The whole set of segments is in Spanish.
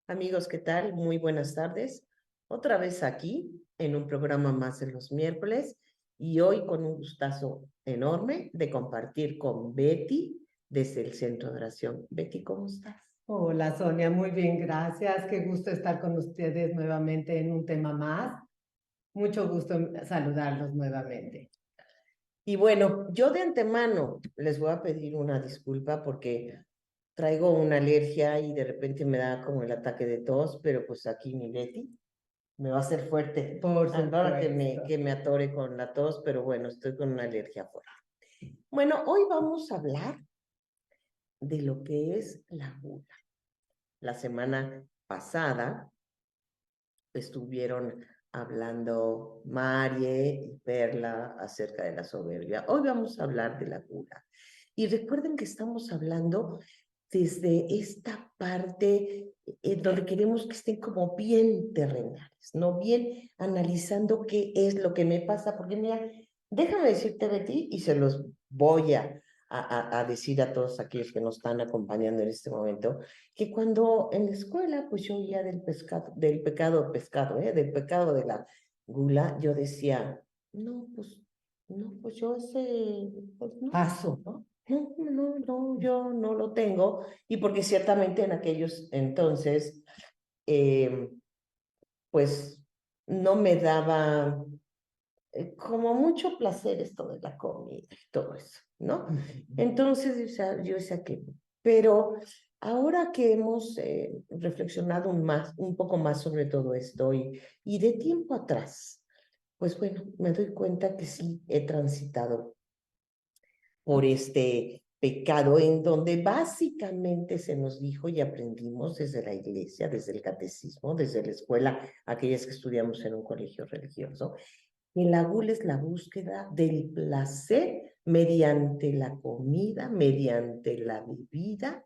Amigos, ¿qué tal? Muy buenas tardes. Otra vez aquí en un programa más de los miércoles y hoy con un gustazo enorme de compartir con Betty desde el Centro de Oración. Betty, ¿cómo estás? Hola Sonia, muy bien, gracias. Qué gusto estar con ustedes nuevamente en un tema más. Mucho gusto en saludarlos nuevamente. Y bueno, yo de antemano les voy a pedir una disculpa porque traigo una alergia y de repente me da como el ataque de tos, pero pues aquí mi Betty me va a hacer fuerte Por a la hora que me, supuesto. que me atore con la tos, pero bueno, estoy con una alergia fuerte. Bueno, hoy vamos a hablar de lo que es la gula. La semana pasada estuvieron hablando Marie y Perla acerca de la soberbia. Hoy vamos a hablar de la gula. Y recuerden que estamos hablando desde esta parte donde queremos que estén como bien terrenales, ¿no? Bien analizando qué es lo que me pasa, porque mira, déjame decirte, Betty, y se los voy a decir a todos aquellos que nos están acompañando en este momento, que cuando en la escuela, pues yo oía del pescado, del pecado de la gula, yo decía, no, pues yo ese, pues no, Paso. ¿no? No, yo no lo tengo, y porque ciertamente en aquellos entonces, eh, pues no me daba como mucho placer esto de la comida y todo eso, ¿no? Entonces, yo decía que, pero ahora que hemos reflexionado un poco más sobre todo esto y de tiempo atrás, pues bueno, me doy cuenta que sí he transitado por este pecado en donde básicamente se nos dijo y aprendimos desde la iglesia, desde el catecismo, desde la escuela, aquellas que estudiamos en un colegio religioso, que la gula es la búsqueda del placer mediante la comida, mediante la bebida,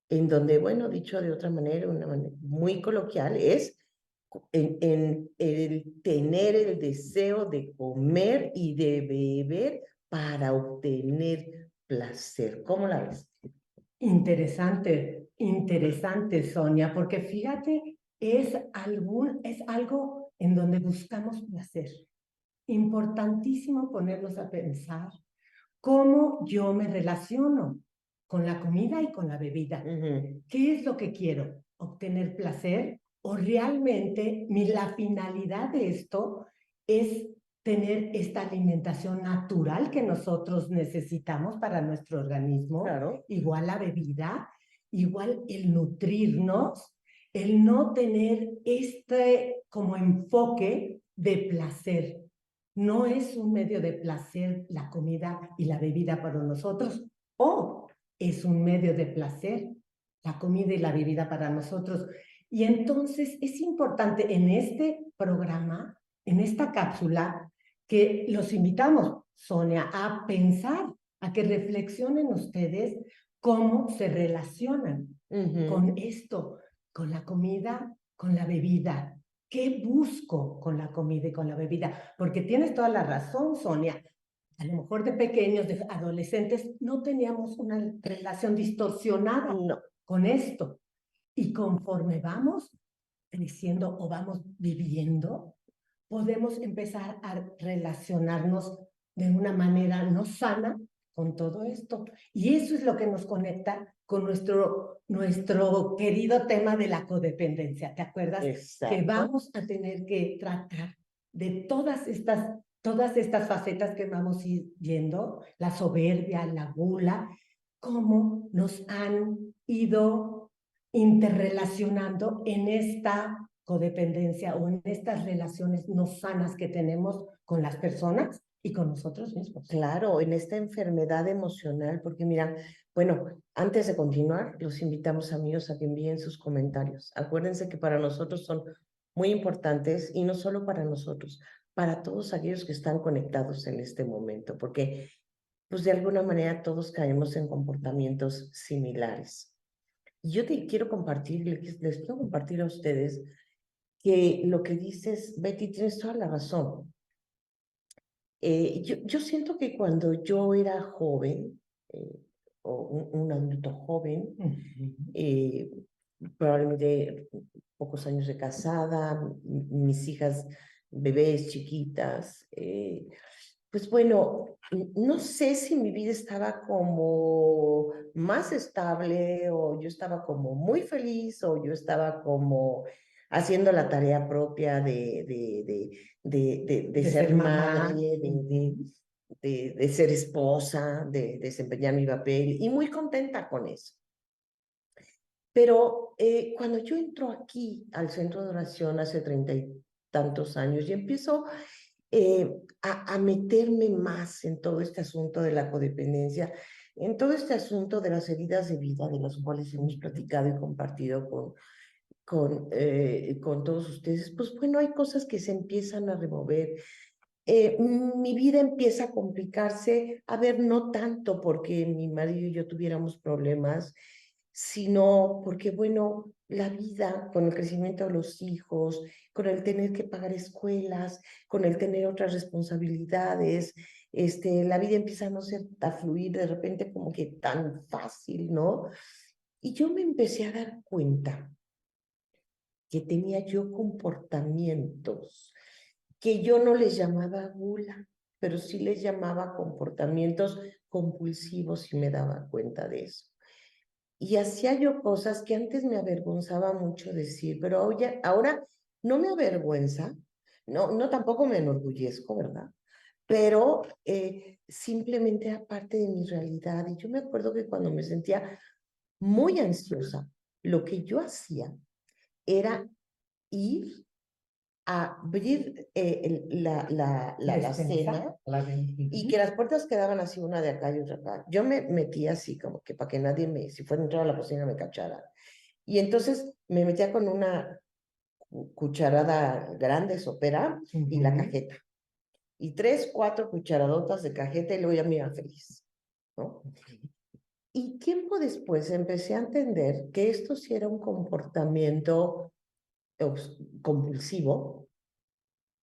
en donde, bueno, dicho de otra manera, una manera muy coloquial, es en el tener el deseo de comer y de beber para obtener placer. ¿Cómo la ves? Interesante, interesante, Sonia, porque fíjate, es algo en donde buscamos placer. Importantísimo ponernos a pensar cómo yo me relaciono con la comida y con la bebida. ¿Qué es lo que quiero? ¿Obtener placer? ¿O realmente la finalidad de esto es tener esta alimentación natural que nosotros necesitamos para nuestro organismo? Claro. Igual la bebida, igual el nutrirnos, el no tener este como enfoque de placer. No es un medio de placer la comida y la bebida para nosotros, o es un medio de placer la comida y la bebida para nosotros. Y entonces es importante en este programa, en esta cápsula, que los invitamos, Sonia, a pensar, a que reflexionen ustedes cómo se relacionan con esto, con la comida, con la bebida. ¿Qué busco con la comida y con la bebida? Porque tienes toda la razón, Sonia. A lo mejor de pequeños, de adolescentes, no teníamos una relación distorsionada No. con esto. Y conforme vamos creciendo o vamos viviendo, podemos empezar a relacionarnos de una manera no sana con todo esto. Y eso es lo que nos conecta con nuestro querido tema de la codependencia. ¿Te acuerdas? Que Exacto. vamos a tener que tratar de todas estas facetas que vamos a ir viendo, la soberbia, la gula, cómo nos han ido interrelacionando en esta codependencia o en estas relaciones no sanas que tenemos con las personas y con nosotros mismos. Claro, en esta enfermedad emocional, porque mira, bueno, antes de continuar, los invitamos amigos a que envíen sus comentarios. Acuérdense que para nosotros son muy importantes y no solo para nosotros, para todos aquellos que están conectados en este momento, porque pues de alguna manera todos caemos en comportamientos similares. Y yo te quiero compartir, les quiero compartir a ustedes que lo que dices, Betty, tienes toda la razón. Yo siento que cuando yo era joven, o un adulto joven, Uh -huh. eh, probablemente pocos años de casada, mis hijas, bebés chiquitas. Pues bueno, no sé si mi vida estaba como más estable o yo estaba como muy feliz o yo estaba como haciendo la tarea propia de De ser ser madre, mamá. de ser esposa, de desempeñar mi papel y muy contenta con eso. Pero cuando yo entro aquí al centro de oración hace 30 y tantos años y empiezo a meterme más en todo este asunto de la codependencia, en todo este asunto de las heridas de vida de las cuales hemos platicado y compartido con todos ustedes, pues bueno, hay cosas que se empiezan a remover. Mi vida empieza a complicarse, a ver, no tanto porque mi marido y yo tuviéramos problemas, sino porque, bueno, la vida con el crecimiento de los hijos, con el tener que pagar escuelas, con el tener otras responsabilidades, la vida empieza a no ser, a fluir de repente como que tan fácil, ¿no? Y yo me empecé a dar cuenta que tenía yo comportamientos que yo no les llamaba gula, pero sí les llamaba comportamientos compulsivos y me daba cuenta de eso. Y hacía yo cosas que antes me avergonzaba mucho decir, pero ahora no me avergüenza, no tampoco me enorgullezco, ¿verdad? Pero simplemente era parte de mi realidad. Y yo me acuerdo que cuando me sentía muy ansiosa, lo que yo hacía era ir a abrir La la despensa. cena La de... y que las puertas quedaban así, una de acá y otra acá. Yo me metía así, como que para que nadie si fuera a entrar a la cocina, me cachara. Y entonces me metía con una cucharada grande, sopera, y la cajeta. Y 3, 4 cucharadotas de cajeta y luego ya me iba feliz, ¿no? Y tiempo después empecé a entender que esto sí era un comportamiento compulsivo,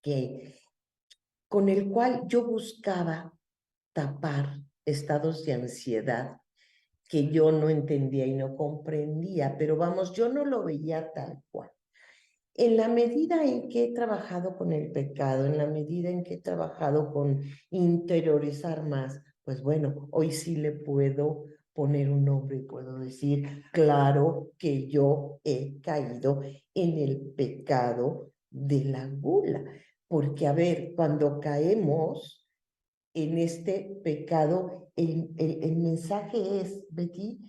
que con el cual yo buscaba tapar estados de ansiedad que yo no entendía y no comprendía, pero vamos, yo no lo veía tal cual. En la medida en que he trabajado con el pecado, en la medida en que he trabajado con interiorizar más, pues bueno, hoy sí le puedo poner un nombre y puedo decir, claro que yo he caído en el pecado de la gula. Porque, a ver, cuando caemos en este pecado, el mensaje es, Betty,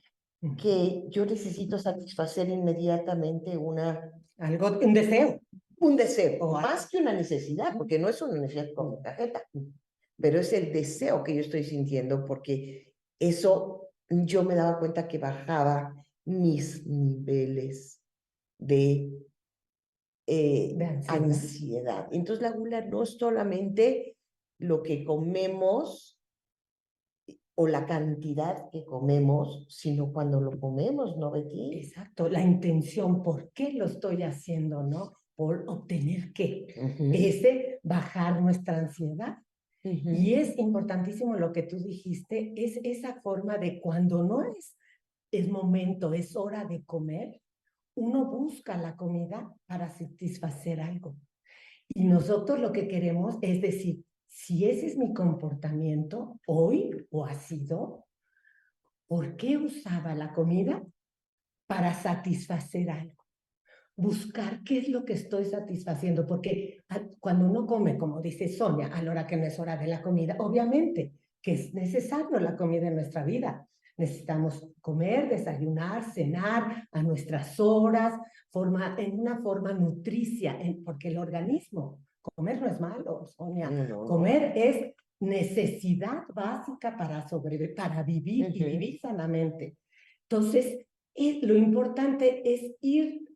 que yo necesito satisfacer inmediatamente Algo, un deseo. un deseo, O más que una necesidad, porque no es una necesidad con tarjeta, pero es el deseo que yo estoy sintiendo, porque eso yo me daba cuenta que bajaba mis niveles de de ansiedad. ansiedad. Entonces la gula no es solamente lo que comemos o la cantidad que comemos, sino cuando lo comemos, ¿no, Betty? Exacto, la intención, ¿por qué lo estoy haciendo, no? Por obtener qué. Ese bajar nuestra ansiedad. Y es importantísimo lo que tú dijiste, es esa forma de cuando no es momento, es hora de comer, uno busca la comida para satisfacer algo. Y nosotros lo que queremos es decir, si ese es mi comportamiento hoy o ha sido, ¿por qué usaba la comida? Para satisfacer algo. Buscar qué es lo que estoy satisfaciendo, porque cuando uno come, como dice Sonia, a la hora que no es hora de la comida, obviamente que es necesario la comida en nuestra vida. Necesitamos comer, desayunar, cenar a nuestras horas, en una forma nutricia, porque el organismo, comer no es malo, Sonia, comer es necesidad básica para sobrevivir, para vivir y vivir sanamente. Entonces, lo importante es ir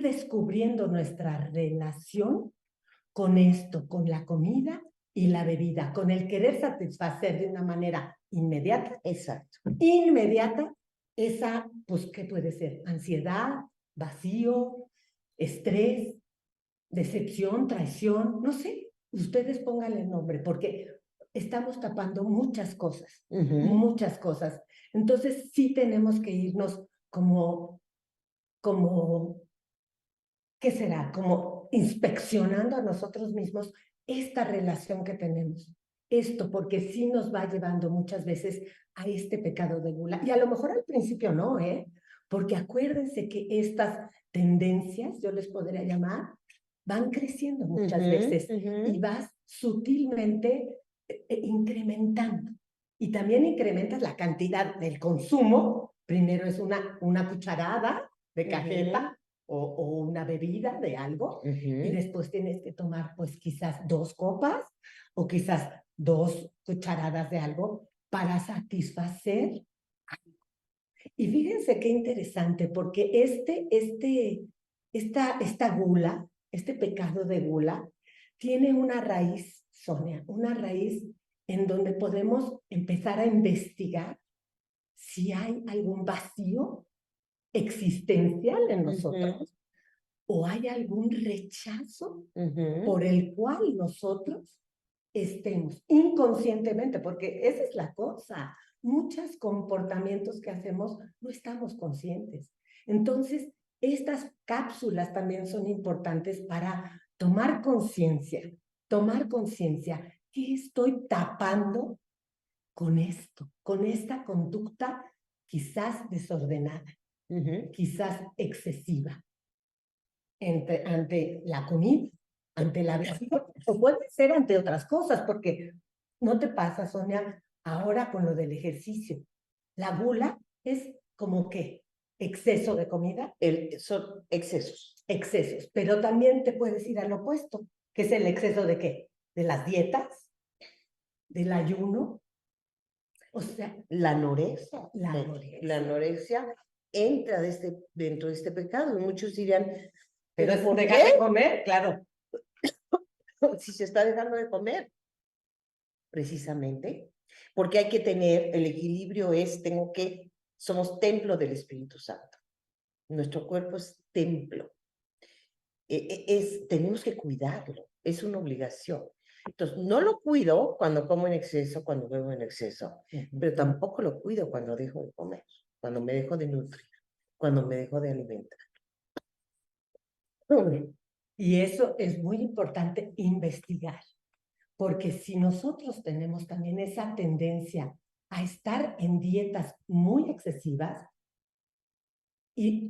descubriendo nuestra relación con esto, con la comida y la bebida, con el querer satisfacer de una manera inmediata. Exacto. Inmediata, esa, pues, ¿qué puede ser? Ansiedad, vacío, estrés, decepción, traición, no sé, ustedes pónganle nombre, porque estamos tapando muchas cosas, muchas cosas. Entonces sí tenemos que irnos como como, ¿qué será? Como inspeccionando a nosotros mismos esta relación que tenemos. Esto, porque sí nos va llevando muchas veces a este pecado de gula. Y a lo mejor al principio no, ¿eh? Porque acuérdense que estas tendencias, yo les podría llamar, van creciendo muchas veces y vas sutilmente incrementando. Y también incrementas la cantidad del consumo. Primero es una cucharada de cajeta o una bebida de algo y después tienes que tomar pues quizás 2 copas o quizás 2 cucharadas de algo para satisfacer. Y fíjense qué interesante, porque esta gula, este pecado de gula, tiene una raíz, Sonia, una raíz en donde podemos empezar a investigar si hay algún vacío existencial en nosotros o hay algún rechazo por el cual nosotros estemos inconscientemente, porque esa es la cosa. Muchos comportamientos que hacemos no estamos conscientes. Entonces, estas cápsulas también son importantes para tomar conciencia, ¿qué estoy tapando con esto, con esta conducta quizás desordenada, quizás excesiva, ante la comida, ante la bebida, o puede ser ante otras cosas, porque no te pasa, Sonia, ahora con lo del ejercicio. La gula es como que exceso de comida. Son excesos. Excesos, pero también te puedes ir al opuesto, que es el exceso de ¿qué? De las dietas, del ayuno, o sea, la anorexia. la anorexia entra dentro de este pecado. Y muchos dirían, pero ¿pero por dejar qué? de comer, claro. Si se está dejando de comer. Precisamente, porque hay que tener, el equilibrio somos templo del Espíritu Santo. Nuestro cuerpo es templo. Tenemos que cuidarlo, es una obligación. Entonces, no lo cuido cuando como en exceso, cuando bebo en exceso, pero tampoco lo cuido cuando dejo de comer, cuando me dejo de nutrir, cuando me dejo de alimentar. Y eso es muy importante investigar, porque si nosotros tenemos también esa tendencia a estar en dietas muy excesivas y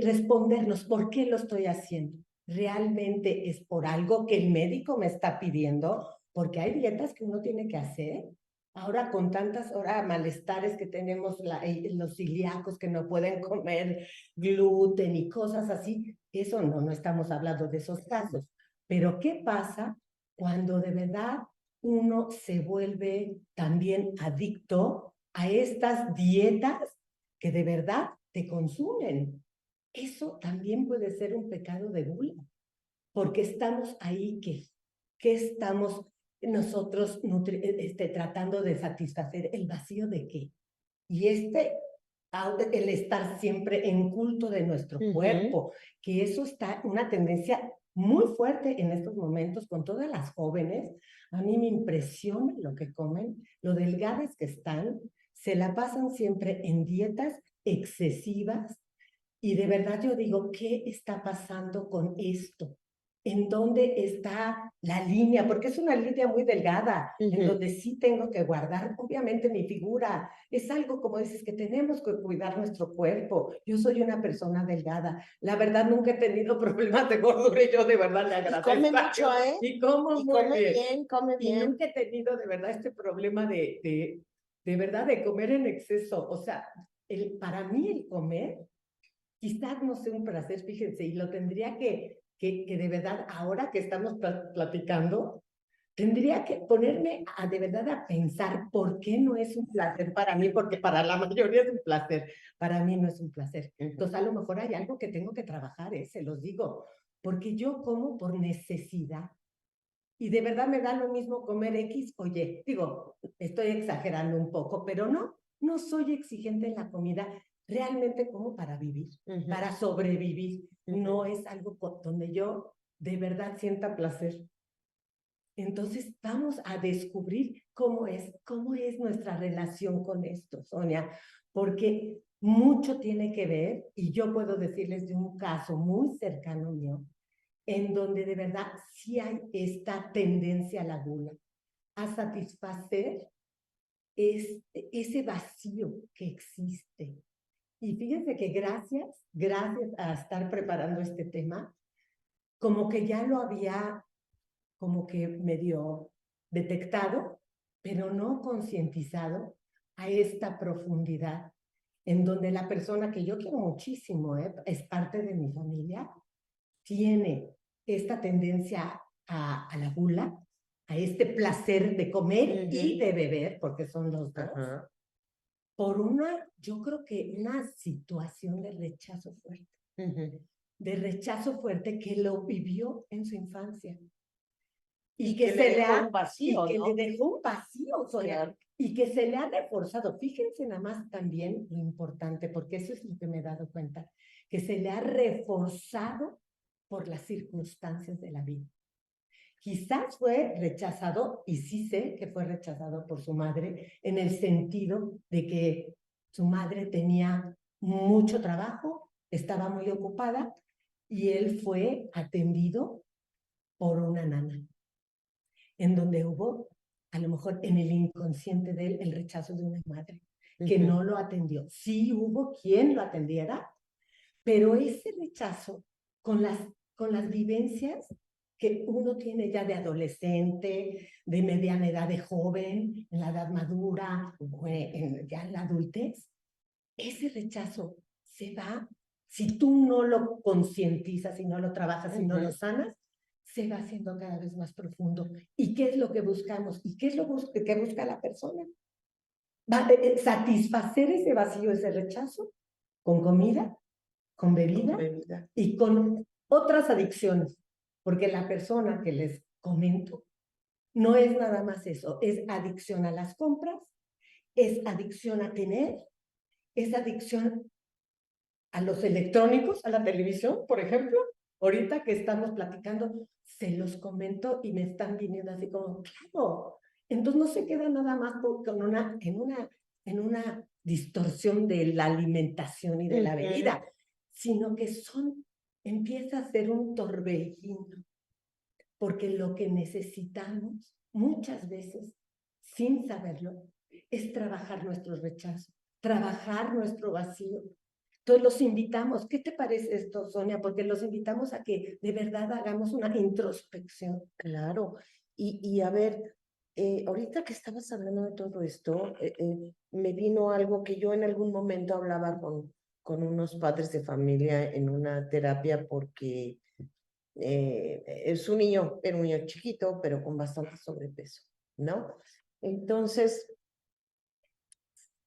respondernos por qué lo estoy haciendo, ¿realmente es por algo que el médico me está pidiendo? Porque hay dietas que uno tiene que hacer. Ahora con tantas malestares que tenemos, los celíacos que no pueden comer gluten y cosas así, eso no estamos hablando de esos casos. Pero ¿qué pasa cuando de verdad uno se vuelve también adicto a estas dietas que de verdad te consumen? Eso también puede ser un pecado de gula, porque estamos ahí que estamos nosotros tratando de satisfacer el vacío de qué. Y el estar siempre en culto de nuestro cuerpo, que eso está una tendencia muy fuerte en estos momentos con todas las jóvenes. A mí me impresiona lo que comen, lo delgadas que están, se la pasan siempre en dietas excesivas y de verdad yo digo, ¿qué está pasando con esto? ¿En dónde está la línea? Porque es una línea muy delgada, en donde sí tengo que guardar, obviamente, mi figura. Es algo, como dices, que tenemos que cuidar nuestro cuerpo. Yo soy una persona delgada. La verdad, nunca he tenido problemas de gordura y yo de verdad le agradezco. Y come mucho, ¿eh? Y como y muy come bien. come bien. Y nunca he tenido de verdad este problema de verdad, de comer en exceso. O sea, para mí el comer quizás no sea un placer, fíjense, y lo tendría que de verdad, ahora que estamos platicando, tendría que ponerme de verdad a pensar por qué no es un placer para mí, porque para la mayoría es un placer, para mí no es un placer. Entonces, a lo mejor hay algo que tengo que trabajar, se los digo, porque yo como por necesidad. Y de verdad me da lo mismo comer X o Y. Digo, estoy exagerando un poco, pero no soy exigente en la comida. Realmente como para vivir, para sobrevivir. No es algo donde yo de verdad sienta placer. Entonces vamos a descubrir cómo es nuestra relación con esto, Sonia, porque mucho tiene que ver, y yo puedo decirles de un caso muy cercano mío, en donde de verdad sí hay esta tendencia a la gula, a satisfacer ese vacío que existe. Y fíjense que gracias a estar preparando este tema, como que ya lo había como que medio detectado, pero no concientizado a esta profundidad, en donde la persona que yo quiero muchísimo, es parte de mi familia, tiene esta tendencia a la gula, a este placer de comer y de beber, porque son los dos, por yo creo que una situación de rechazo fuerte, de rechazo fuerte que lo vivió en su infancia. Y que le dejó un vacío, y que ¿no? le dejó un vacío, Sonia, claro. Y que se le ha reforzado. Fíjense nada más también lo importante, porque eso es lo que me he dado cuenta, que se le ha reforzado por las circunstancias de la vida. Quizás fue rechazado, y sí sé que fue rechazado por su madre, en el sentido de que su madre tenía mucho trabajo, estaba muy ocupada, y él fue atendido por una nana, en donde hubo, a lo mejor en el inconsciente de él, el rechazo de una madre, que no lo atendió. Sí hubo quien lo atendiera, pero ese rechazo con las vivencias que uno tiene ya de adolescente, de mediana edad, de joven, en la edad madura, ya en la adultez, ese rechazo se va, si tú no lo concientizas, si no lo trabajas, si no lo sanas, se va haciendo cada vez más profundo. ¿Y qué es lo que buscamos? ¿Y qué es lo que busca la persona? Satisfacer ese vacío, ese rechazo, con comida, con bebida y con otras adicciones. Porque la persona que les comento no es nada más eso, es adicción a las compras, es adicción a tener, es adicción a los electrónicos, a la televisión, por ejemplo. Ahorita que estamos platicando, se los comento y me están viniendo así como, claro. Entonces no se queda nada más en una distorsión de la alimentación y de la bebida, sino que empieza a ser un torbellino, porque lo que necesitamos muchas veces, sin saberlo, es trabajar nuestro rechazo, trabajar nuestro vacío. Entonces los invitamos, ¿qué te parece esto, Sonia? Porque los invitamos a que de verdad hagamos una introspección. Claro, y a ver, ahorita que estabas hablando de todo esto, me vino algo que yo en algún momento hablaba con unos padres de familia en una terapia porque es un niño, era un niño chiquito, pero con bastante sobrepeso, ¿no? Entonces,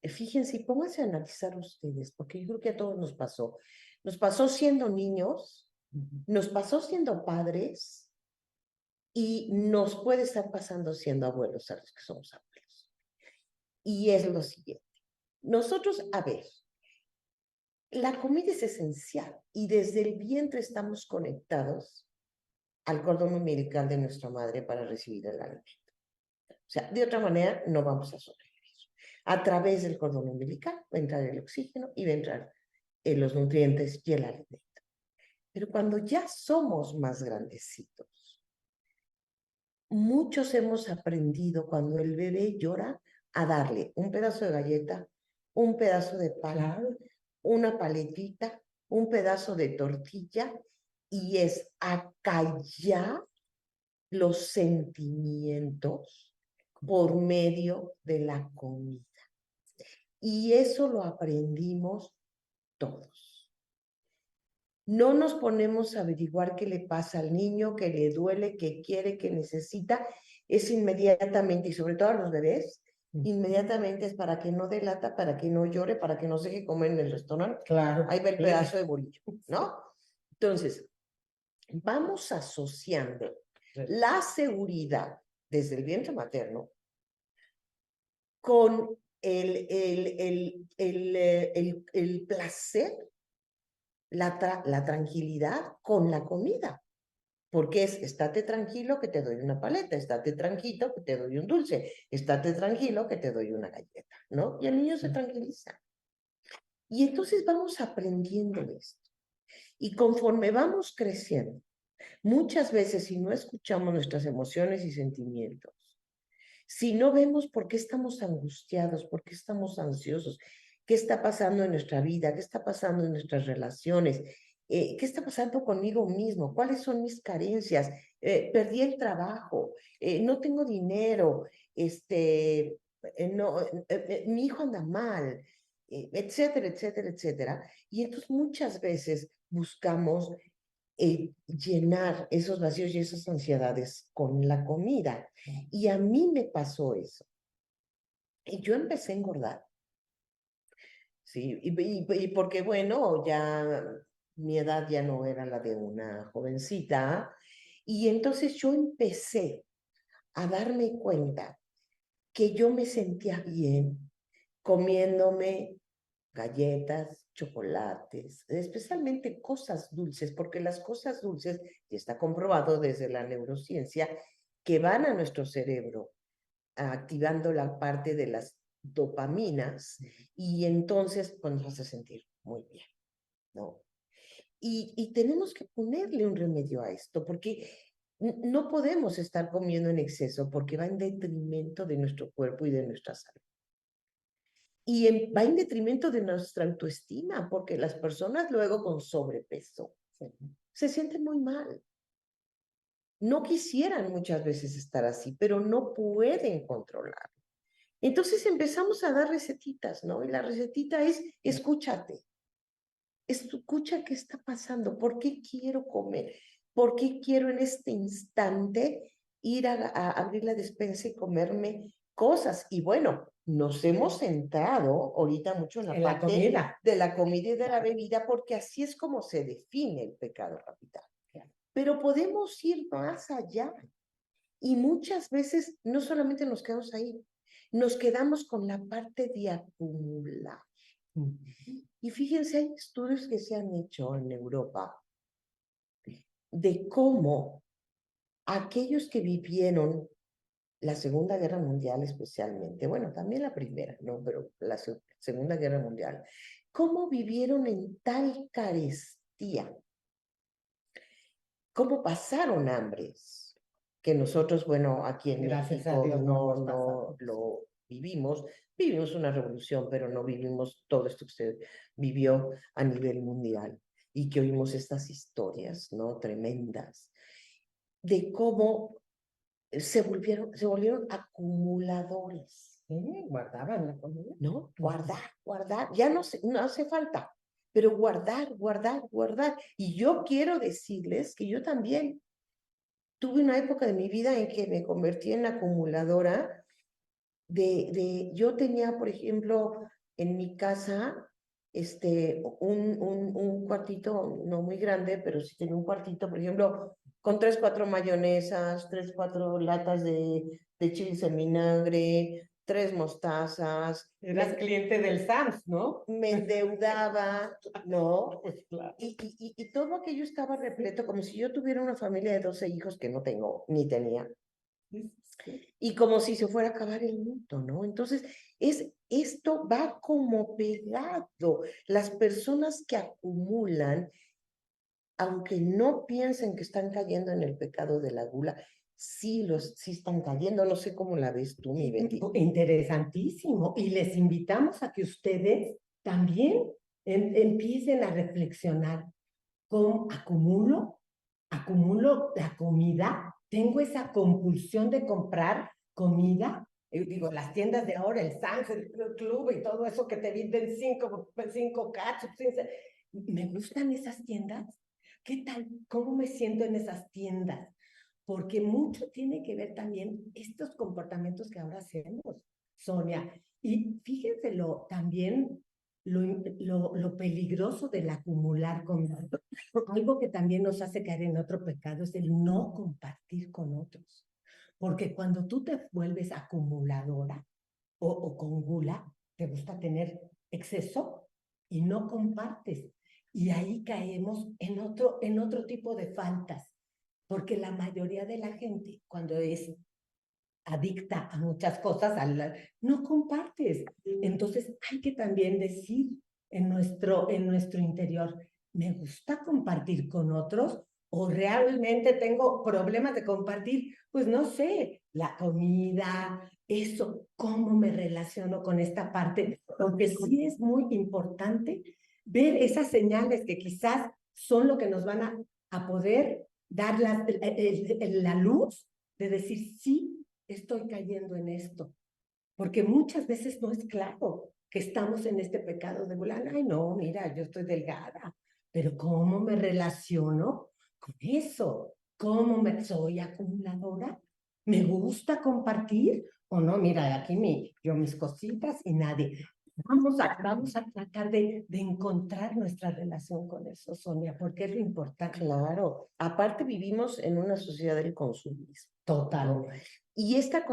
fíjense y pónganse a analizar ustedes, porque yo creo que a todos nos pasó. Nos pasó siendo niños, nos pasó siendo padres y nos puede estar pasando siendo abuelos a los que somos abuelos. Y es lo siguiente. Nosotros, a ver, la comida es esencial y desde el vientre estamos conectados al cordón umbilical de nuestra madre para recibir el alimento. O sea, de otra manera no vamos a sobrevivir. A través del cordón umbilical va a entrar el oxígeno y va a entrar los nutrientes y el alimento. Pero cuando ya somos más grandecitos, muchos hemos aprendido cuando el bebé llora a darle un pedazo de galleta, un pedazo de pan, una paletita, un pedazo de tortilla y es acallar los sentimientos por medio de la comida. Y eso lo aprendimos todos. No nos ponemos a averiguar qué le pasa al niño, qué le duele, qué quiere, qué necesita. Es inmediatamente, y sobre todo a los bebés, inmediatamente es para que no delata, para que no llore, para que no se deje comer en el restaurante. Claro. Ahí va el pedazo de bolillo, ¿no? Entonces, vamos asociando la seguridad desde el vientre materno con el placer, la tranquilidad con la comida. Porque estate tranquilo que te doy una paleta, estate tranquilo que te doy un dulce, estate tranquilo que te doy una galleta, ¿no? Y el niño se tranquiliza. Y entonces vamos aprendiendo esto. Y conforme vamos creciendo, muchas veces si no escuchamos nuestras emociones y sentimientos, si no vemos por qué estamos angustiados, por qué estamos ansiosos, qué está pasando en nuestra vida, qué está pasando en nuestras relaciones, qué está pasando conmigo mismo, cuáles son mis carencias, perdí el trabajo, no tengo dinero, no, mi hijo anda mal, etcétera, etcétera, etcétera. Y entonces muchas veces buscamos llenar esos vacíos y esas ansiedades con la comida. Y a mí me pasó eso. Y yo empecé a engordar, ¿sí? Y porque, bueno, ya mi edad ya no era la de una jovencita. Y entonces yo empecé a darme cuenta que yo me sentía bien comiéndome galletas, chocolates, especialmente cosas dulces, porque las cosas dulces, y está comprobado desde la neurociencia, que van a nuestro cerebro activando la parte de las dopaminas y entonces pues, nos hace sentir muy bien, ¿no? Y tenemos que ponerle un remedio a esto, porque no podemos estar comiendo en exceso porque va en detrimento de nuestro cuerpo y de nuestra salud. Y va en detrimento de nuestra autoestima, porque las personas luego con sobrepeso se sienten muy mal. No quisieran muchas veces estar así, pero no pueden controlar. Entonces empezamos a dar recetitas, ¿no? Y la recetita es, escúchate, escucha qué está pasando, por qué quiero comer, por qué quiero en este instante ir a abrir la despensa y comerme cosas. Y bueno, nos hemos centrado ahorita mucho en la parte comida de la comida y de la bebida, porque así es como se define el pecado capital. Pero podemos ir más allá. Y muchas veces no solamente nos quedamos ahí, nos quedamos con la parte de acumular. Y fíjense, hay estudios que se han hecho en Europa de cómo aquellos que vivieron la Segunda Guerra Mundial especialmente, bueno, también la Primera, ¿no? Pero la Segunda Guerra Mundial, cómo vivieron en tal carestía, cómo pasaron hambres, que nosotros, bueno, aquí en Gracias a México Dios no no, hemos pasado. no lo vivimos, vivimos una revolución, pero no vivimos todo esto que usted vivió a nivel mundial y que oímos estas historias, ¿no? Tremendas, de cómo se volvieron acumuladores. Guardaban la comida. ¿No? Guardar, guardar, ya no hace falta, pero guardar, guardar, guardar. Y yo quiero decirles que yo también tuve una época de mi vida en que me convertí en acumuladora yo tenía, por ejemplo, en mi casa, un cuartito, no muy grande, pero sí tenía un cuartito, por ejemplo, con 3, 4 mayonesas, 3, 4 latas de chiles en vinagre, 3 mostazas. Eras cliente del Sams, ¿no? Me endeudaba, ¿no? Pues claro. Y todo aquello estaba repleto, como si yo tuviera una familia de 12 hijos que no tengo, ni tenía, y como si se fuera a acabar el mundo, ¿no? Entonces, esto va como pegado. Las personas que acumulan, aunque no piensen que están cayendo en el pecado de la gula, sí están cayendo. No sé cómo la ves tú, mi Betty. Interesantísimo. Y les invitamos a que ustedes también empiecen a reflexionar. ¿Cómo acumulo la comida? ¿Tengo esa compulsión de comprar comida? Digo, las tiendas de ahora, el Sam's, el Club y todo eso que te venden cinco catsup. ¿Me gustan esas tiendas? ¿Qué tal? ¿Cómo me siento en esas tiendas? Porque mucho tiene que ver también estos comportamientos que ahora hacemos, Sonia. Y fíjense también lo peligroso del acumular comida. Algo que también nos hace caer en otro pecado es el no compartir con otros. Porque cuando tú te vuelves acumuladora o con gula, te gusta tener exceso y no compartes. Y ahí caemos en otro tipo de faltas. Porque la mayoría de la gente, cuando es adicta a muchas cosas, no compartes. Entonces hay que también decir, en nuestro interior. ¿Me gusta compartir con otros o realmente tengo problemas de compartir? Pues no sé, la comida, eso, cómo me relaciono con esta parte, porque sí es muy importante ver esas señales que quizás son lo que nos van a poder dar la luz de decir, sí, estoy cayendo en esto, porque muchas veces no es claro que estamos en este pecado de volar. Ay, no, mira, yo estoy delgada, pero ¿cómo me relaciono con eso? ¿Cómo me soy acumuladora? ¿Me gusta compartir? O no, mira, aquí yo mis cositas y nadie. Vamos a tratar de encontrar nuestra relación con eso, Sonia, porque es lo importante. Claro, aparte vivimos en una sociedad del consumismo, Total. ¿no? Y esta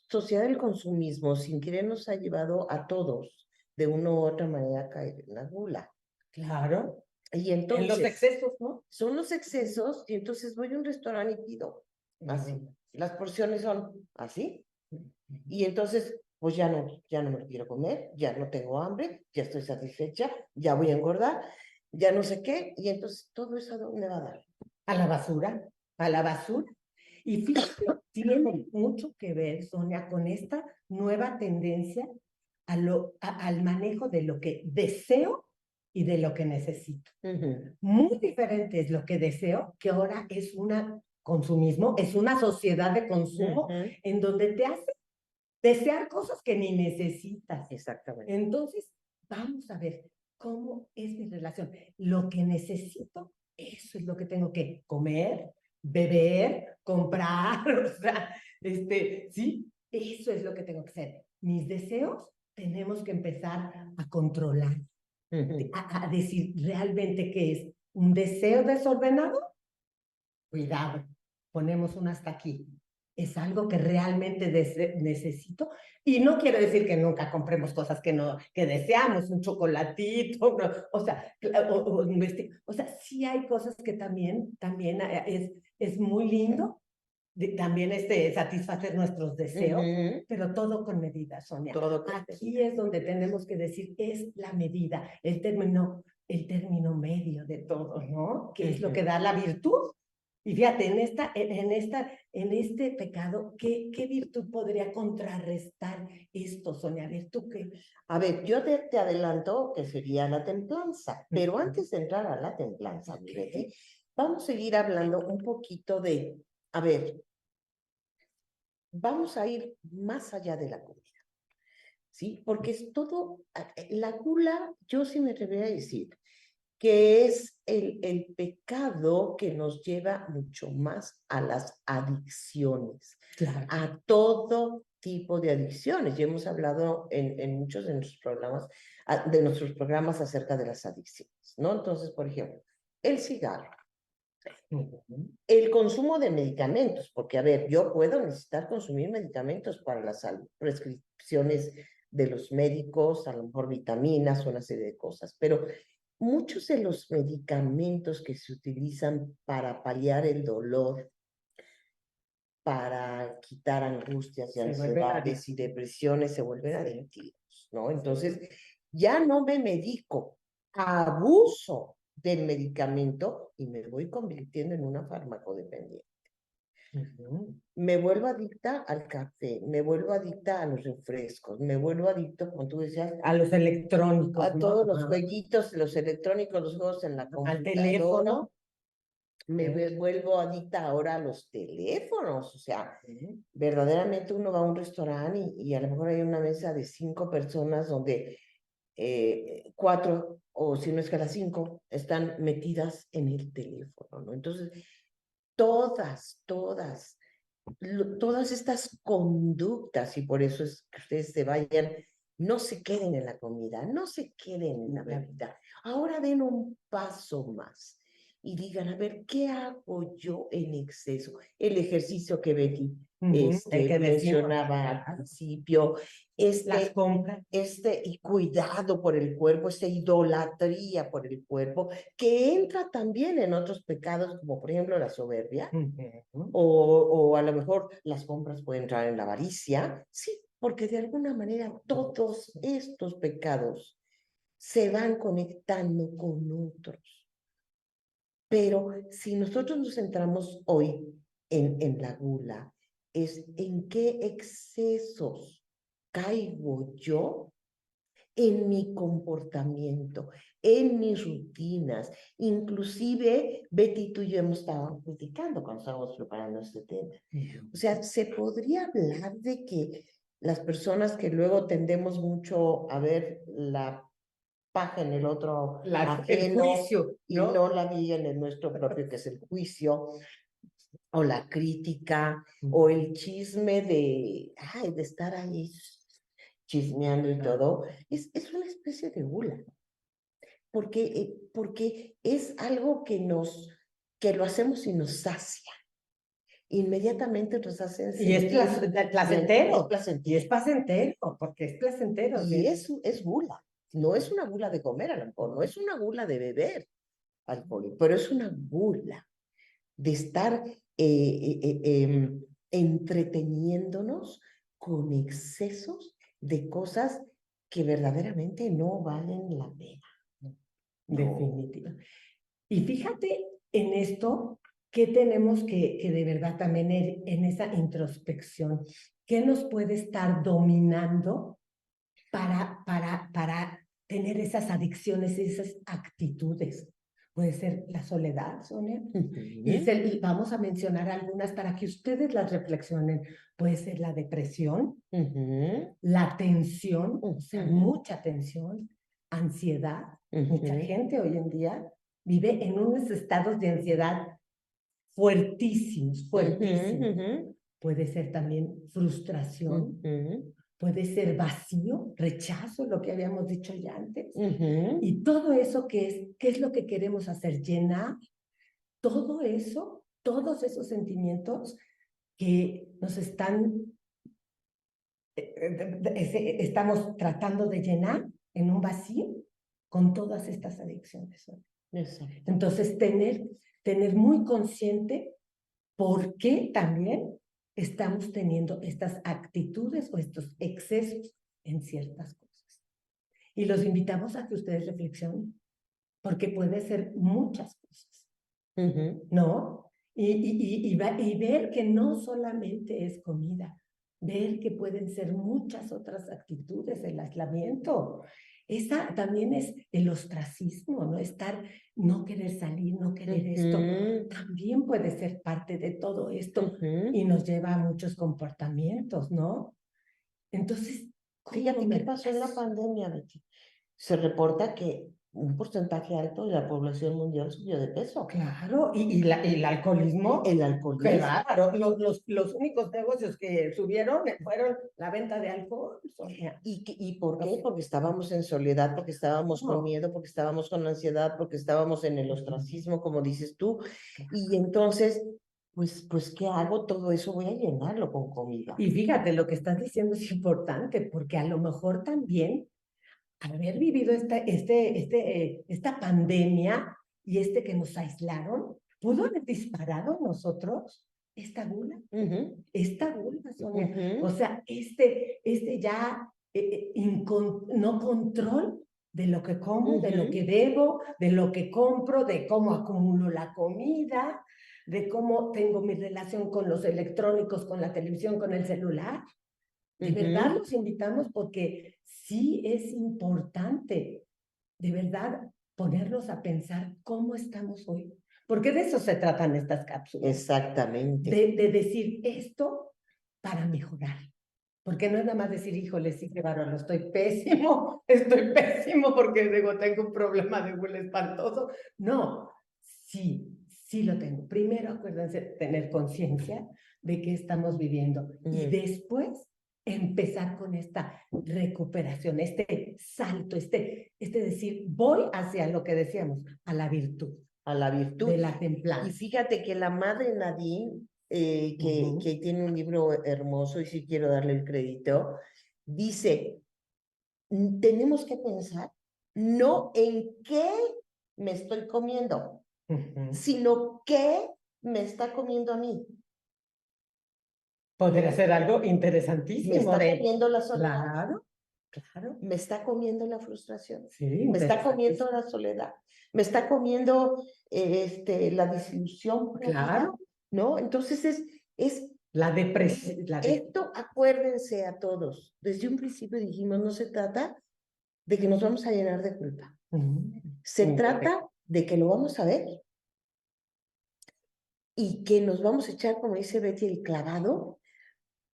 sociedad del consumismo, sin querer, nos ha llevado a todos, de una u otra manera, a caer en la gula. Claro. Y En los entonces, excesos, ¿no? son los excesos, y entonces voy a un restaurante y pido así. Las porciones son así. Y entonces, pues ya no me lo quiero comer, ya no tengo hambre, ya estoy satisfecha, ya voy a engordar, ya no sé qué, y entonces todo eso ¿a dónde va a dar? A la basura, a la basura. Y fíjate, tiene mucho que ver, Sonia, con esta nueva tendencia al manejo de lo que deseo y de lo que necesito. Muy diferente es lo que deseo, que ahora es un consumismo, es una sociedad de consumo en donde te hace desear cosas que ni necesitas. Exactamente. Entonces, vamos a ver cómo es mi relación. Lo que necesito, eso es lo que tengo que comer, beber, comprar, o sea, sí, eso es lo que tengo que hacer. Mis deseos tenemos que empezar a controlar, a decir realmente qué es un deseo desordenado. Cuidado, ponemos un hasta aquí. Es algo que realmente necesito. Y no quiero decir que nunca compremos cosas que no, que deseamos, un chocolatito, no, o sea, o sea, sí hay cosas que también es muy lindo, también satisfacer nuestros deseos, pero todo con medida, Sonia. Todo aquí es donde tenemos que decir, es la medida, el término medio de todo, ¿no? Que es lo que da la virtud. Y fíjate, en este pecado, ¿qué virtud podría contrarrestar esto, Sonia? A ver, ¿tú qué? A ver, yo te adelanto que sería la templanza, pero antes de entrar a la templanza, Betty, vamos a seguir hablando un poquito de, a ver, vamos a ir más allá de la comida, ¿sí? Porque es todo, la gula, yo sí me atrevería a decir, que es el pecado que nos lleva mucho más a las adicciones, Claro. a todo tipo de adicciones. Ya hemos hablado en muchos de nuestros programas acerca de las adicciones, ¿no? Entonces, por ejemplo, el cigarro, el consumo de medicamentos, porque, a ver, yo puedo necesitar consumir medicamentos para la salud, prescripciones de los médicos, a lo mejor vitaminas o una serie de cosas, pero muchos de los medicamentos que se utilizan para paliar el dolor, para quitar angustias y ansiedades y depresiones, se vuelven adictivos, ¿no? Entonces, ya no me medico, abuso del medicamento y me voy convirtiendo en una farmacodependiente. Me vuelvo adicta al café, me vuelvo adicta a los refrescos, me vuelvo adicto, como tú decías, a los electrónicos, a todos los jueguitos, los electrónicos, los juegos en la computadora. Al teléfono. Me vuelvo adicta ahora a los teléfonos, o sea, verdaderamente uno va a un restaurante y a lo mejor hay una mesa de 5 personas donde 4, o si no es que las 5, están metidas en el teléfono, ¿no? Entonces, todas estas conductas, y por eso es que ustedes se vayan, no se queden en la comida, no se queden en la bebida. Ahora den un paso más y digan, a ver, ¿qué hago yo en exceso? El ejercicio que Betty que mencionaba al principio, las compras. y cuidado por el cuerpo, esta idolatría por el cuerpo, que entra también en otros pecados, como por ejemplo la soberbia, o a lo mejor las compras pueden entrar en la avaricia, sí, porque de alguna manera todos estos pecados se van conectando con otros. Pero si nosotros nos centramos hoy en la gula, es en qué excesos caigo yo en mi comportamiento, en mis rutinas. Inclusive, Betty, tú y yo hemos estado platicando cuando estábamos preparando este tema. O sea, se podría hablar de que las personas que luego tendemos mucho a ver la paja en el otro el ajeno juicio, y no la viga en el nuestro propio, que es el juicio, o la crítica, o el chisme de estar ahí chismeando y todo, es una especie de gula, porque es algo que lo hacemos y nos sacia. Inmediatamente nos hace Y es sentir placentero. es placentero. Y es placentero, porque es placentero. Y ¿Sí? es gula. No es una gula de comer alcohol, no es una gula de beber alcohol, pero es una gula de estar entreteniéndonos con excesos de cosas que verdaderamente no valen la pena. No. Definitiva. Y fíjate en esto que tenemos que de verdad también en esa introspección, ¿qué nos puede estar dominando para tener esas adicciones, esas actitudes? Puede ser la soledad, Sonia. Y vamos a mencionar algunas para que ustedes las reflexionen. Puede ser la depresión, la tensión, o sea, mucha tensión, ansiedad. Mucha gente hoy en día vive en unos estados de ansiedad fuertísimos, fuertísimos. Puede ser también frustración, puede ser vacío, rechazo, lo que habíamos dicho ya antes. Y todo eso ¿qué es lo que queremos hacer? Llenar todo eso, todos esos sentimientos que nos estamos tratando de llenar en un vacío con todas estas adicciones. Exacto. Entonces, tener muy consciente por qué también estamos teniendo estas actitudes o estos excesos en ciertas cosas. Y los invitamos a que ustedes reflexionen, porque puede ser muchas cosas, ¿no? Y ver que no solamente es comida, ver que pueden ser muchas otras actitudes, el aislamiento. Esa también es el ostracismo, ¿no? No querer salir, no querer esto, también puede ser parte de todo esto y nos lleva a muchos comportamientos, ¿no? Entonces, fíjate qué pasó en la pandemia, Betty. Se reporta que un porcentaje alto de la población mundial subió de peso. Claro, y el alcoholismo. El Qué alcoholismo. bárbaro. Los únicos negocios que subieron fueron la venta de alcohol, Sonia. ¿Y por qué? Porque estábamos en soledad, porque estábamos con miedo, porque estábamos con ansiedad, porque estábamos en el ostracismo, como dices tú. Y entonces, pues, ¿qué hago? Todo eso voy a llenarlo con comida. Y fíjate, lo que estás diciendo es importante, porque a lo mejor también haber vivido esta pandemia y que nos aislaron, pudo haber disparado en nosotros esta gula. Esta gula, Sonia. O sea, ya no control de lo que como, de lo que debo, de lo que compro, de cómo acumulo la comida, de cómo tengo mi relación con los electrónicos, con la televisión, con el celular. De verdad los invitamos porque sí es importante, de verdad, ponernos a pensar cómo estamos hoy. Porque de eso se tratan estas cápsulas. Exactamente. De decir esto para mejorar. Porque no es nada más decir, híjole, sí, qué bárbaro, estoy pésimo porque digo, tengo un problema de gula espantoso. No, sí lo tengo. Primero, acuérdense, tener conciencia de qué estamos viviendo. Y después, empezar con esta recuperación, este salto, decir, voy hacia lo que decíamos, a la virtud. A la virtud. De la templanza. Y fíjate que la madre Nadine, que tiene un libro hermoso, y sí quiero darle el crédito, dice, tenemos que pensar no en qué me estoy comiendo, sino qué me está comiendo a mí. Podría ser algo interesantísimo. Me está comiendo la soledad. Claro. claro. Me está comiendo la frustración, Sí, me está interesante. comiendo la soledad, me está comiendo la desilusión propia, Claro. ¿no? Entonces es La depresión. esto, acuérdense a todos, desde un principio dijimos, no se trata de que nos vamos a llenar de culpa, se trata de que lo vamos a ver y que nos vamos a echar, como dice Betty, el clavado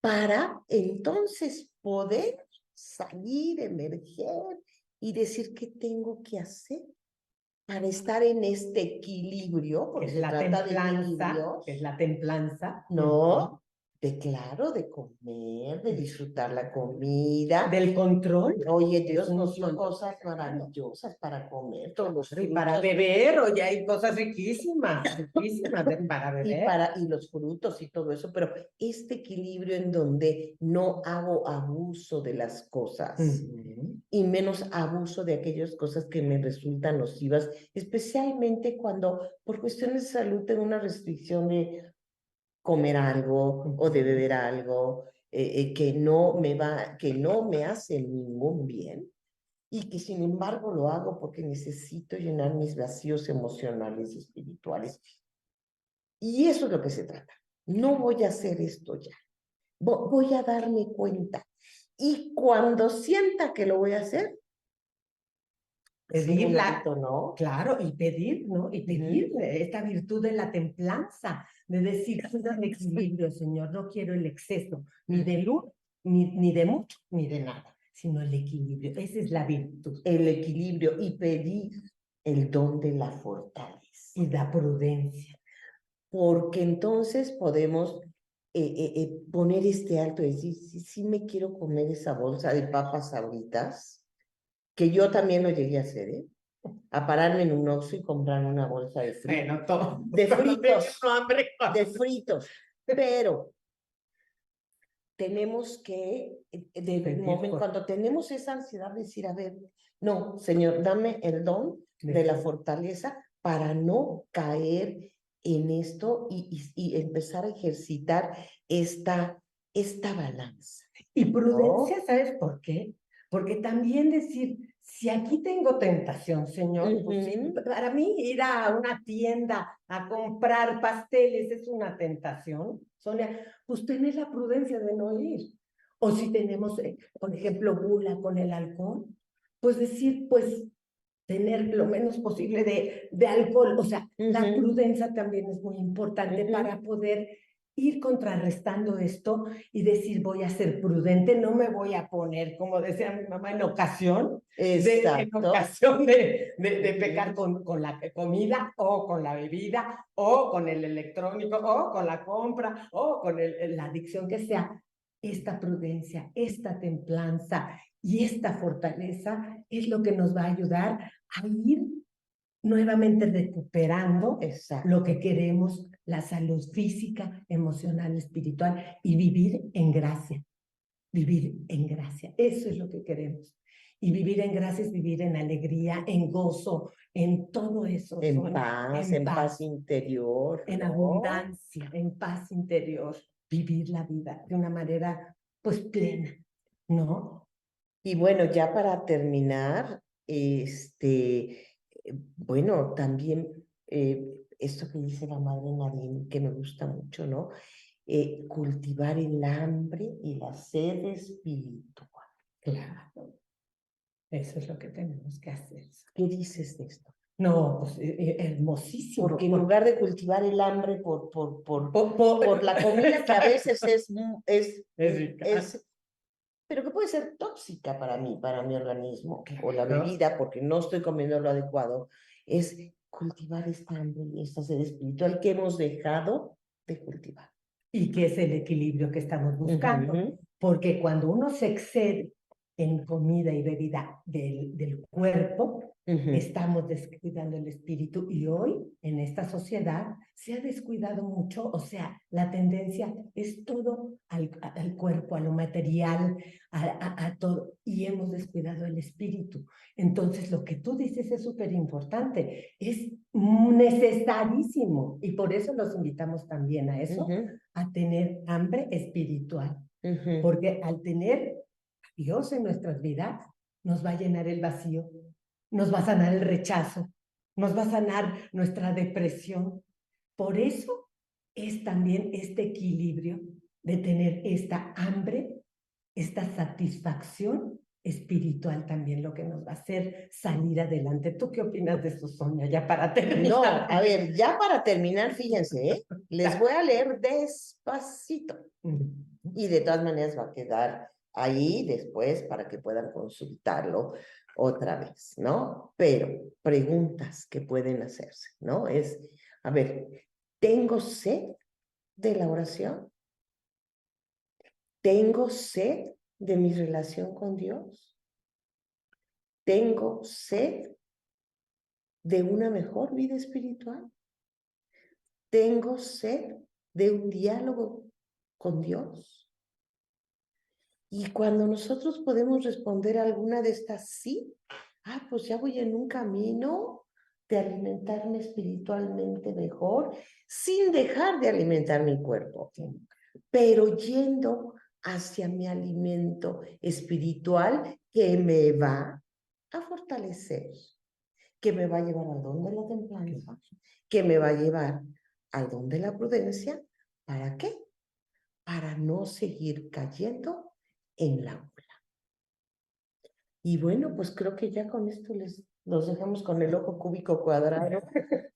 para entonces poder salir, emerger y decir qué tengo que hacer para estar en este equilibrio, porque Es se la trata de templanza, equilibrios, es la templanza. ¿no? De claro, de comer, de disfrutar la comida. Del control. Oye, Es Dios un nos dio control. cosas maravillosas para comer, todos los Y para frutos. beber, oye, hay cosas riquísimas, riquísimas para beber. Y los frutos y todo eso, pero este equilibrio en donde no hago abuso de las cosas y menos abuso de aquellas cosas que me resultan nocivas, especialmente cuando por cuestiones de salud tengo una restricción de comer algo o de beber algo que no me hace ningún bien y que sin embargo lo hago porque necesito llenar mis vacíos emocionales y espirituales. Y eso es lo que se trata. No voy a hacer esto ya. Voy a darme cuenta. Y cuando sienta que lo voy a hacer, Pedirla, ¿no? claro, y pedir, ¿no? Y pedir esta virtud de la templanza, de decir, cuida el equilibrio, Señor, no quiero el exceso, ni de luz, ni de mucho, ni de nada, sino el equilibrio. Esa es la virtud. El equilibrio y pedir el don de la fortaleza. Y la prudencia. Porque entonces podemos poner este alto y decir, sí me quiero comer esa bolsa de papas ahoritas, que yo también lo llegué a hacer, ¿eh? A pararme en un Oxxo y comprar una bolsa de fritos. Bueno, todo. De fritos. Hambre. De fritos. Pero tenemos que, cuando tenemos esa ansiedad, decir, a ver, no, Señor, dame el don de la fortaleza para no caer en esto y empezar a ejercitar esta balanza. Y prudencia, ¿sabes por qué? Porque también decir, si aquí tengo tentación, Señor, pues sí, para mí ir a una tienda a comprar pasteles es una tentación, Sonia, pues tener la prudencia de no ir. O si tenemos, por ejemplo, gula con el alcohol, pues decir, pues tener lo menos posible de alcohol. O sea, la prudencia también es muy importante para poder ir contrarrestando esto y decir, voy a ser prudente, no me voy a poner, como decía mi mamá, en ocasión de pecar con la comida o con la bebida o con el electrónico o con la compra o con la adicción que sea. Esta prudencia, esta templanza y esta fortaleza es lo que nos va a ayudar a ir nuevamente recuperando lo que queremos, la salud física, emocional, espiritual y vivir en gracia. Vivir en gracia. Eso es lo que queremos. Y vivir en gracia es vivir en alegría, en gozo, en todo eso. En paz interior. En abundancia, en paz interior. Vivir la vida de una manera, pues, plena, ¿no? Y bueno, ya para terminar, bueno, también esto que dice la madre Nadine, que me gusta mucho, ¿no? Cultivar el hambre y la sed espiritual. Claro. Eso es lo que tenemos que hacer. ¿Qué dices de esto? No, pues hermosísimo. Porque en lugar de cultivar el hambre por la comida que a veces es pero que puede ser tóxica para mí, para mi organismo, o la bebida, porque no estoy comiendo lo adecuado, es cultivar esta hambre y esta sed espiritual que hemos dejado de cultivar. Y que es el equilibrio que estamos buscando. Porque cuando uno se excede en comida y bebida del cuerpo, estamos descuidando el espíritu. Y hoy, en esta sociedad, se ha descuidado mucho. O sea, la tendencia es todo al cuerpo, a lo material, a todo. Y hemos descuidado el espíritu. Entonces, lo que tú dices es súper importante. Es necesarísimo. Y por eso los invitamos también a eso, a tener hambre espiritual. Porque al tener Dios en nuestras vidas, nos va a llenar el vacío, nos va a sanar el rechazo, nos va a sanar nuestra depresión. Por eso es también este equilibrio de tener esta hambre, esta satisfacción espiritual también lo que nos va a hacer salir adelante. ¿Tú qué opinas de esto, Sonia? Ya para terminar. No, a ver, ya para terminar, fíjense, ¿eh? Les voy a leer despacito. Y de todas maneras va a quedar ahí después para que puedan consultarlo otra vez, ¿no? Pero preguntas que pueden hacerse, ¿no? Es, a ver, ¿tengo sed de la oración? ¿Tengo sed de mi relación con Dios? ¿Tengo sed de una mejor vida espiritual? ¿Tengo sed de un diálogo con Dios? Y cuando nosotros podemos responder a alguna de estas sí, pues ya voy en un camino de alimentarme espiritualmente mejor, sin dejar de alimentar mi cuerpo, pero yendo hacia mi alimento espiritual que me va a fortalecer, que me va a llevar al don de la templanza, que me va a llevar al don de la prudencia. ¿Para qué? Para no seguir cayendo en la gula. Y bueno, pues creo que ya con esto los dejamos con el ojo cúbico cuadrado.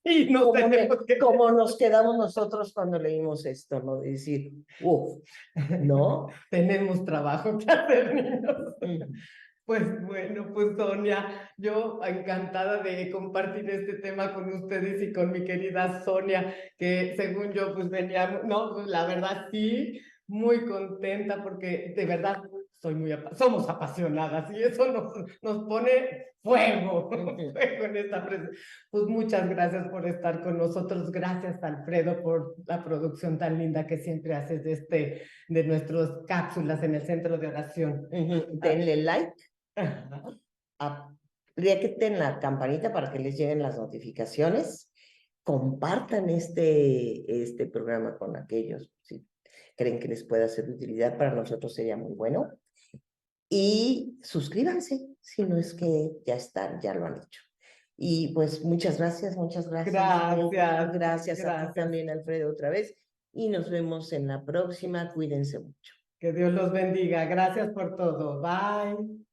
Y no como nos quedamos nosotros cuando leímos esto, ¿no? De decir, uff, ¿no? Tenemos trabajo que hacer, niños. Pues bueno, pues Sonia, yo encantada de compartir este tema con ustedes y con mi querida Sonia, que según yo pues veníamos, no, pues la verdad sí, muy contenta porque de verdad somos apasionadas y eso nos pone fuego, fuego en esta presencia. Pues muchas gracias por estar con nosotros, gracias Alfredo por la producción tan linda que siempre haces de nuestras cápsulas en el centro de oración. Denle like. Aprieten la campanita para que les lleguen las notificaciones. Compartan este programa con aquellos si creen que les pueda ser de utilidad. Para nosotros sería muy bueno. Y suscríbanse si no es que ya lo han hecho. Y pues muchas gracias, muchas gracias. Gracias a ti también, Alfredo, otra vez. Y nos vemos en la próxima. Cuídense mucho. Que Dios los bendiga. Gracias por todo. Bye.